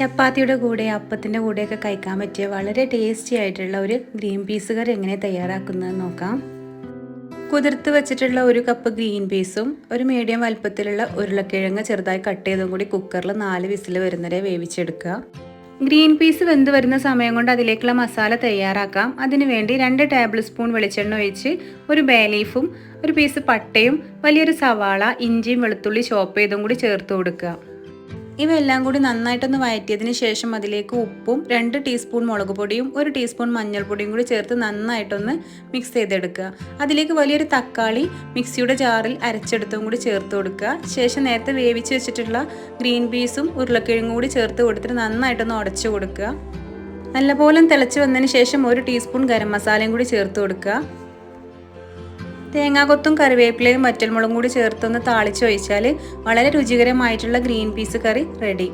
ചപ്പാത്തിയുടെ കൂടെ അപ്പത്തിൻ്റെ കൂടെയൊക്കെ കഴിക്കാൻ പറ്റിയ വളരെ ടേസ്റ്റി ആയിട്ടുള്ള ഒരു ഗ്രീൻ പീസ് കറി എങ്ങനെ തയ്യാറാക്കുന്നത് നോക്കാം. കുതിർത്ത് വെച്ചിട്ടുള്ള 1 കപ്പ് ഗ്രീൻ പീസും ഒരു മീഡിയം വലുപ്പത്തിലുള്ള ഉരുളക്കിഴങ്ങ് ചെറുതായി കട്ട് ചെയ്തും കൂടി കുക്കറിൽ 4 വിസിൽ വരുന്നവരെ വേവിച്ചെടുക്കുക. ഗ്രീൻ പീസ് വെന്ത് വരുന്ന സമയം കൊണ്ട് അതിലേക്കുള്ള മസാല തയ്യാറാക്കാം. അതിനുവേണ്ടി 2 ടേബിൾ സ്പൂൺ വെളിച്ചെണ്ണ ഒഴിച്ച് ഒരു ബേ ലീഫും ഒരു പീസ് പട്ടയും വലിയൊരു സവാള ഇഞ്ചിയും വെളുത്തുള്ളി ചോപ്പ് ചെയ്തും കൂടി ചേർത്ത് കൊടുക്കുക. ഇവയെല്ലാം കൂടി നന്നായിട്ടൊന്ന് വഴറ്റിയതിന് ശേഷം അതിലേക്ക് ഉപ്പും 2 ടീസ്പൂൺ മുളക് പൊടിയും 1 ടീസ്പൂൺ മഞ്ഞൾപ്പൊടിയും കൂടി ചേർത്ത് നന്നായിട്ടൊന്ന് മിക്സ് ചെയ്തെടുക്കുക. അതിലേക്ക് വലിയൊരു തക്കാളി മിക്സിയുടെ ജാറിൽ അരച്ചെടുത്തും കൂടി ചേർത്ത് കൊടുക്കുക. ശേഷം നേരത്തെ വേവിച്ച് വെച്ചിട്ടുള്ള ഗ്രീൻ പീസും ഉരുളക്കിഴങ്ങും കൂടി ചേർത്ത് കൊടുത്തിട്ട് നന്നായിട്ടൊന്ന് ഉടച്ചു കൊടുക്കുക. നല്ലപോലെ തിളച്ച് വന്നതിന് ശേഷം 1 ടീസ്പൂൺ ഗരം മസാലയും കൂടി ചേർത്ത് കൊടുക്കുക. തേങ്ങാക്കൊത്തും കറിവേപ്പിലയും വറ്റൽമുളകും കൂടി ചേർത്തൊന്ന് താളിച്ചൊഴിച്ചാൽ വളരെ രുചികരമായിട്ടുള്ള ഗ്രീൻ പീസ് കറി റെഡി.